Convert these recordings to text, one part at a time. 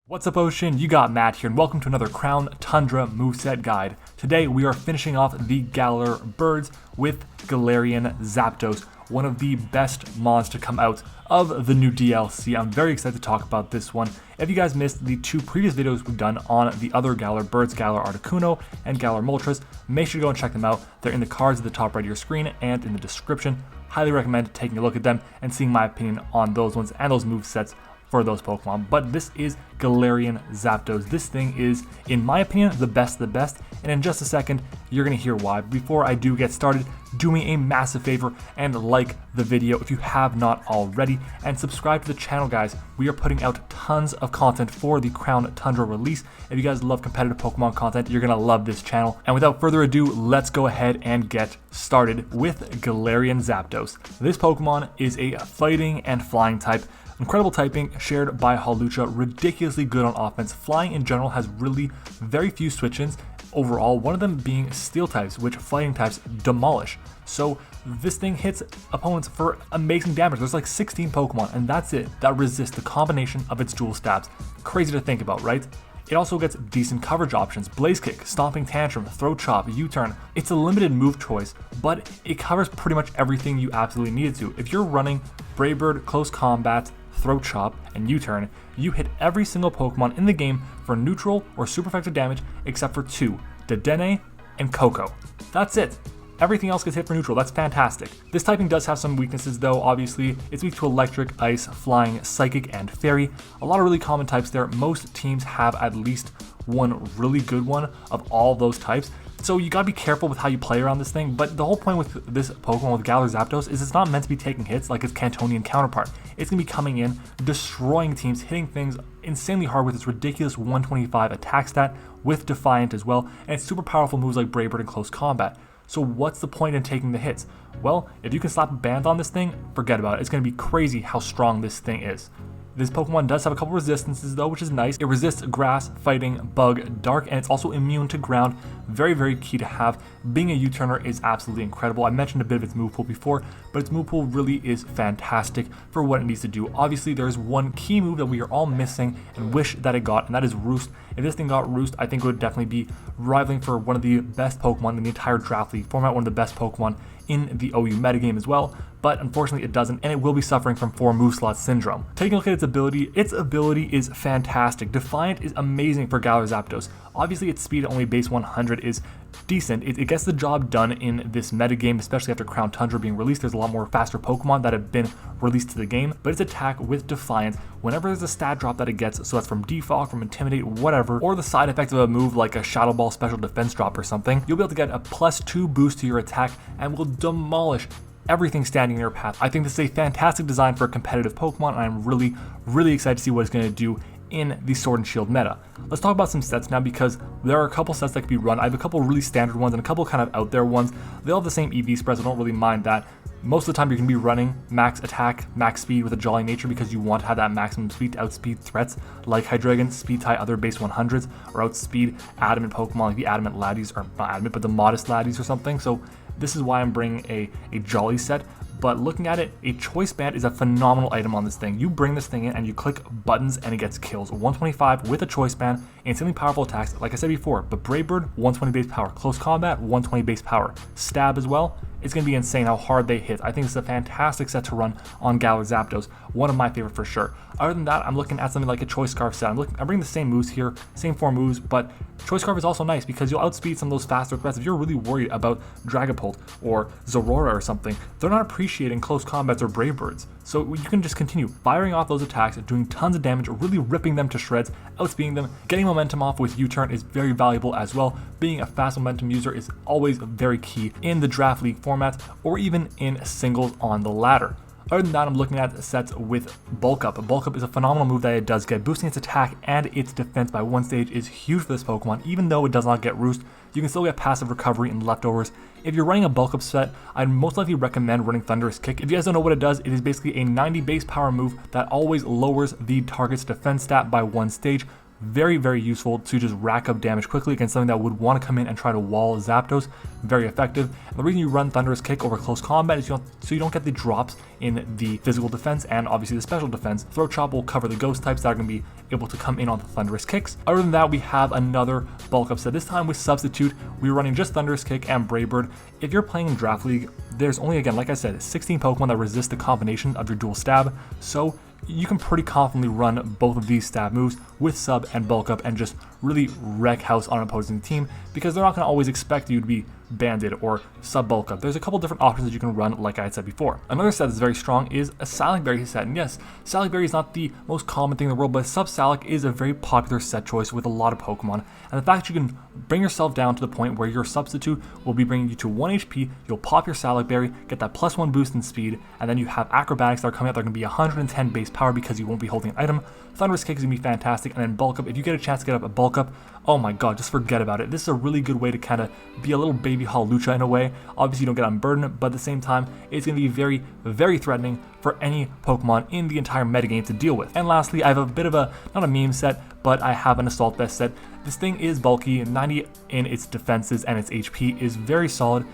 What's up, Ocean? You got Matt here, and welcome to another Crown Tundra moveset guide. Today, we are finishing off the Galar birds with Galarian Zapdos, one of the best mons to come out of the new DLC. I'm very excited to talk about this one. If you guys missed the two previous videos we've done on the other Galar birds, Galar Articuno and Galar Moltres, make sure to go and check them out. They're in the cards at the top right of your screen and in the description. Highly recommend taking a look at them and seeing my opinion on those ones and those movesets for those Pokemon. But this is Galarian Zapdos. This thing is, in my opinion, the best of the best, and in just a second, you're gonna hear why. Before I do get started, do me a massive favor and like the video if you have not already, and subscribe to the channel, guys. We are putting out tons of content for the Crown Tundra release. If you guys love competitive Pokemon content, you're gonna love this channel. And without further ado, let's go ahead and get started with Galarian Zapdos. This Pokemon is a fighting and flying type. Incredible typing shared by Hawlucha, ridiculously good on offense. Flying in general has really very few switch-ins overall, one of them being steel types, which fighting types demolish. So this thing hits opponents for amazing damage. There's like 16 Pokemon, and that's it, that resist the combination of its dual stabs. Crazy to think about, right? It also gets decent coverage options: Blaze Kick, Stomping Tantrum, Throat Chop, U-Turn. It's a limited move choice, but it covers pretty much everything you absolutely need it to. If you're running Brave Bird, Close Combat, Throat Chop, and U-Turn, you hit every single Pokemon in the game for neutral or super effective damage except for two, Dedenne and Koko. That's it. Everything else gets hit for neutral. That's fantastic. This typing does have some weaknesses though. Obviously, it's weak to Electric, Ice, Flying, Psychic, and Fairy. A lot of really common types there. Most teams have at least one really good one of all those types. So you gotta be careful with how you play around this thing, but the whole point with this Pokemon, with Galar Zapdos, is it's not meant to be taking hits like its Cantonian counterpart. It's gonna be coming in, destroying teams, hitting things insanely hard with its ridiculous 125 attack stat, with Defiant as well, and its super powerful moves like Brave Bird and Close Combat. So what's the point in taking the hits? Well, if you can slap a band on this thing, forget about it. It's gonna be crazy how strong this thing is. This Pokemon does have a couple resistances though, which is nice. It resists grass, fighting, bug, dark, and it's also immune to ground. Very, very key to have. Being a U-turner is absolutely incredible. I mentioned a bit of its move pool before, but its move pool really is fantastic for what it needs to do. Obviously, there is one key move that we are all missing and wish that it got, and that is Roost. If this thing got Roost, I think it would definitely be rivaling for one of the best Pokemon in the entire Draft League format, one of the best Pokemon in the OU metagame as well, but unfortunately it doesn't, and it will be suffering from 4 move slot syndrome. Taking a look at its ability is fantastic. Defiant is amazing for Galar Zapdos. Obviously its speed, only base 100, is decent. It gets the job done in this metagame, especially after Crown Tundra being released. There's a lot more faster Pokemon that have been released to the game, but its attack with Defiance, whenever there's a stat drop that it gets, so that's from Defog, from Intimidate, whatever, or the side effect of a move like a Shadow Ball special defense drop or something, you'll be able to get a +2 boost to your attack and will demolish everything standing in your path. I think this is a fantastic design for a competitive Pokemon, and I'm really excited to see what it's going to do in the Sword and Shield meta. Let's talk about some sets now, because there are a couple sets that can be run. I have a couple really standard ones and a couple kind of out there ones. They all have the same EV spreads, so I don't really mind that. Most of the time you're going to be running max attack, max speed with a Jolly Nature, because you want to have that maximum speed to outspeed threats like Hydreigon, speed tie other base 100s, or outspeed adamant Pokemon like the Adamant Laddies, or not Adamant, but the Modest Laddies or something. So this is why I'm bringing a Jolly set. But looking at it, a Choice Band is a phenomenal item on this thing. You bring this thing in and you click buttons and it gets kills. 125 with a Choice Band, insanely powerful attacks, like I said before, but Brave Bird, 120 base power. Close Combat, 120 base power. Stab as well. It's going to be insane how hard they hit. I think it's a fantastic set to run on Galar Zapdos. One of my favorite for sure. Other than that, I'm looking at something like a Choice Scarf set. I'm bringing the same moves here, same 4 moves, but Choice Scarf is also nice because you'll outspeed some of those faster threats. If you're really worried about Dragapult or Zorora or something, they're not appreciating Close Combats or Brave Birds. So you can just continue firing off those attacks, doing tons of damage, really ripping them to shreds, outspeeding them. Getting momentum off with U-Turn is very valuable as well. Being a fast momentum user is always very key in the Draft League format, or even in singles on the ladder. Other than that, I'm looking at sets with Bulk Up. Bulk Up is a phenomenal move that it does get. Boosting its attack and its defense by 1 stage is huge for this Pokemon. Even though it does not get Roost, you can still get passive recovery and leftovers. If you're running a Bulk Up set, I'd most likely recommend running Thunderous Kick. If you guys don't know what it does, it is basically a 90 base power move that always lowers the target's defense stat by 1 stage. very, very useful to just rack up damage quickly against something that would want to come in and try to wall Zapdos. Very effective. And the reason you run Thunderous Kick over close combat is so you don't get the drops in the physical defense and obviously the special defense. Throat Chop will cover the ghost types that are going to be able to come in on the Thunderous Kicks. Other than that, we have another bulk up set. This time with Substitute, we're running just Thunderous Kick and Brave Bird. If you're playing in Draft League, there's only, again, like I said, 16 Pokemon that resist the combination of your dual stab, so you can pretty confidently run both of these stab moves with sub and bulk up and just really wreck house on an opposing team, because they're not going to always expect you to be banded or sub bulk up. There's a couple different options that you can run, like I had said before. Another set that's very strong is a Salic Berry set, and yes, Salic Berry is not the most common thing in the world, but Sub Salic is a very popular set choice with a lot of Pokemon, and the fact that you can bring yourself down to the point where your Substitute will be bringing you to 1 HP, you'll pop your Salic Berry, get that +1 boost in speed, and then you have Acrobatics that are coming out that are going to be 110 base power because you won't be holding an item. Thunderous Kick is going to be fantastic, and then Bulk Up, if you get a chance to get up a Bulk Up, oh my god, just forget about it. This is a really good way to kind of be a little baby Hawlucha in a way. Obviously you don't get unburdened, but at the same time, it's going to be very, very threatening for any Pokemon in the entire metagame to deal with. And lastly, I have a bit of a, not a meme set, but I have an Assault Vest set. This thing is bulky, 90 in its defenses, and its HP is very solid.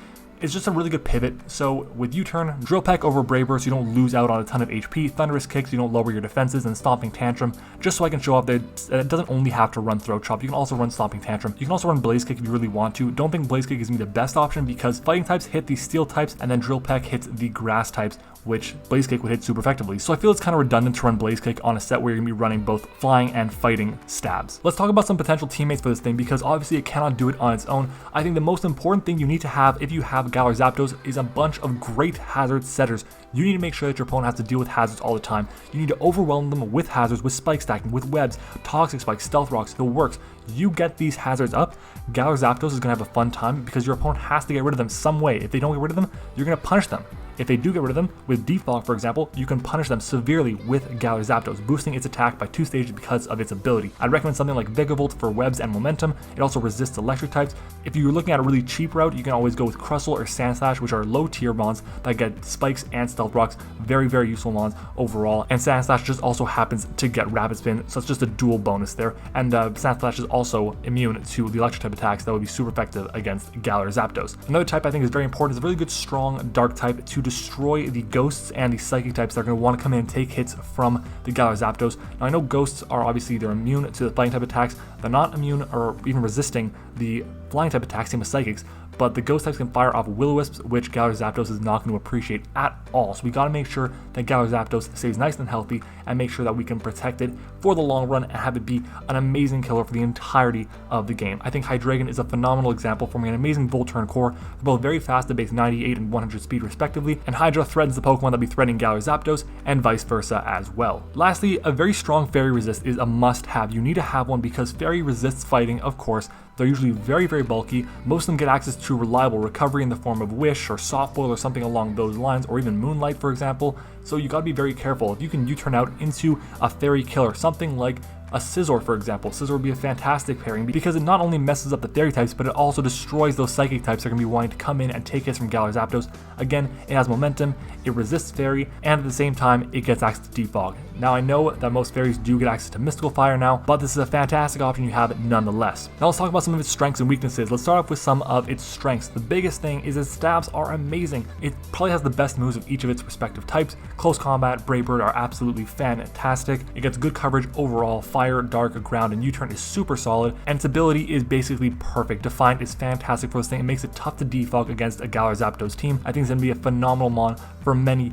It's just a really good pivot. So with U-Turn, Drill Peck over Brave Bird so you don't lose out on a ton of HP, Thunderous Kicks so you don't lower your defenses, and Stomping Tantrum, just so I can show off that it doesn't only have to run Throat Chop, you can also run Stomping Tantrum. You can also run Blaze Kick if you really want to. Don't think Blaze Kick is going to be the best option because Fighting types hit the Steel types, and then Drill Peck hits the Grass types, which Blaze Kick would hit super effectively. So I feel it's kind of redundant to run Blaze Kick on a set where you're going to be running both flying and fighting stabs. Let's talk about some potential teammates for this thing, because obviously it cannot do it on its own. I think the most important thing you need to have if you have Galar Zapdos is a bunch of great hazard setters. You need to make sure that your opponent has to deal with hazards all the time. You need to overwhelm them with hazards, with spike stacking, with webs, toxic spikes, stealth rocks, the works. You get these hazards up, Galar Zapdos is going to have a fun time because your opponent has to get rid of them some way. If they don't get rid of them, you're going to punish them. If they do get rid of them, with Defog for example, you can punish them severely with Galar Zapdos, boosting its attack by 2 stages because of its ability. I'd recommend something like Vigavolt for webs and momentum. It also resists electric types. If you're looking at a really cheap route, you can always go with Crustle or Sandslash, which are low tier mons that get spikes and stealth rocks. Very, very useful mons overall. And Sandslash just also happens to get Rapid Spin, so it's just a dual bonus there. And Sandslash is also immune to the electric type attacks that would be super effective against Galar Zapdos. Another type I think is very important is a really good strong dark type to destroy the ghosts and the psychic types that are going to want to come in and take hits from the Galar Zapdos. Now I know ghosts are obviously they're immune to the fighting type attacks, they're not immune or even resisting the flying type attacks, same as psychics, but the ghost types can fire off Will-O-Wisps, which Galar Zapdos is not going to appreciate at all. So we got to make sure that Galar Zapdos stays nice and healthy and make sure that we can protect it for the long run and have it be an amazing killer for the entirety of the game. I think Hydreigon is a phenomenal example, forming an amazing Volturn core, both very fast at base 98 and 100 speed respectively, and Hydra threatens the Pokemon that be threatening Galar Zapdos and vice versa as well. Lastly, a very strong Fairy Resist is a must-have. You need to have one because Fairy resists fighting, of course. They're usually very, very bulky. Most of them get access to reliable recovery in the form of Wish or Soft Boil or something along those lines, or even Moonlight, for example. So you gotta be very careful. If you can U-turn out into a Fairy killer, something like a Scizor, for example. Scizor would be a fantastic pairing because it not only messes up the Fairy types, but it also destroys those Psychic types that are going to be wanting to come in and take hits from Galar Zapdos. Again, it has momentum, it resists Fairy, and at the same time, it gets access to Defog. Now, I know that most Fairies do get access to Mystical Fire now, but this is a fantastic option you have nonetheless. Now, let's talk about some of its strengths and weaknesses. Let's start off with some of its strengths. The biggest thing is its stabs are amazing. It probably has the best moves of each of its respective types. Close Combat, Brave Bird are absolutely fantastic. It gets good coverage overall. Fire, Dark, Ground, and U-Turn is super solid, and its ability is basically perfect. Defiant is fantastic for this thing. It makes it tough to defog against a Galar Zapdos team. I think it's going to be a phenomenal mon for many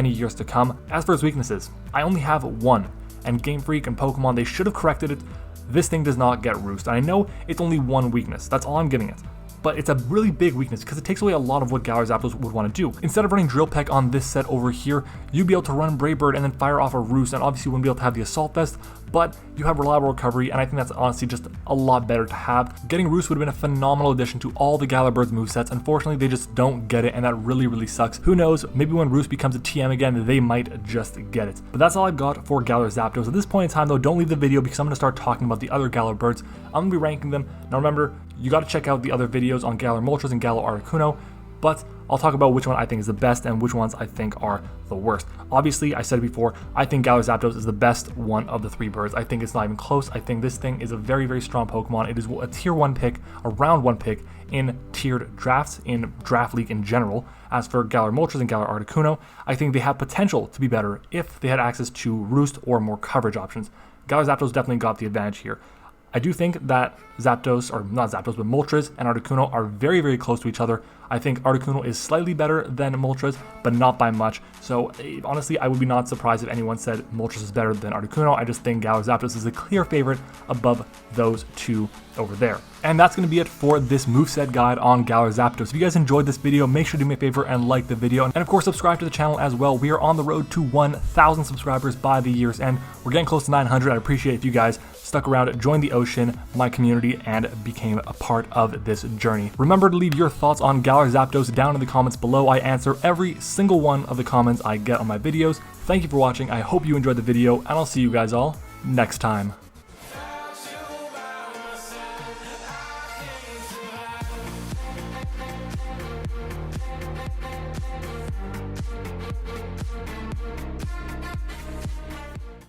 years to come. As for its weaknesses, I only have one, and Game Freak and Pokemon, they should have corrected it. This thing does not get Roost. And I know it's only one weakness, that's all I'm giving it. But it's a really big weakness because it takes away a lot of what Galar Zapdos would want to do. Instead of running Drill Peck on this set over here, you'd be able to run Brave Bird and then fire off a Roost, and obviously you wouldn't be able to have the Assault Vest, but you have reliable recovery, and I think that's honestly just a lot better to have. Getting Roost would have been a phenomenal addition to all the Galar Bird's movesets. Unfortunately, they just don't get it, and that really sucks. Who knows, maybe when Roost becomes a TM again, they might just get it. But that's all I've got for Galar Zapdos. At this point in time though, don't leave the video because I'm going to start talking about the other Galar Birds. I'm going to be ranking them. Now remember, you got to check out the other videos on Galar Moltres and Galar Articuno. but I'll talk about which one I think is the best and which ones I think are the worst. Obviously, I said it before, I think Galarian Zapdos is the best one of the 3 birds. I think it's not even close. I think this thing is a very, very strong Pokemon. It is a tier 1 pick, a round 1 pick in tiered drafts, in Draft League in general. As for Galar Moltres and Galar Articuno, I think they have potential to be better if they had access to Roost or more coverage options. Galarian Zapdos definitely got the advantage here. I do think that Zapdos, or not Zapdos, but Moltres and Articuno are very, very close to each other. I think Articuno is slightly better than Moltres, but not by much. So honestly, I would be not surprised if anyone said Moltres is better than Articuno. I just think Galarian Zapdos is a clear favorite above those 2 over there. And that's going to be it for this moveset guide on Galarian Zapdos. If you guys enjoyed this video, make sure to do me a favor and like the video. And of course, subscribe to the channel as well. We are on the road to 1,000 subscribers by the year's end. We're getting close to 900. I appreciate if you guys stuck around, joined the ocean, my community, and became a part of this journey. Remember to leave your thoughts on Galarian Zapdos down in the comments below. I answer every single one of the comments I get on my videos. Thank you for watching. I hope you enjoyed the video, and I'll see you guys all next time.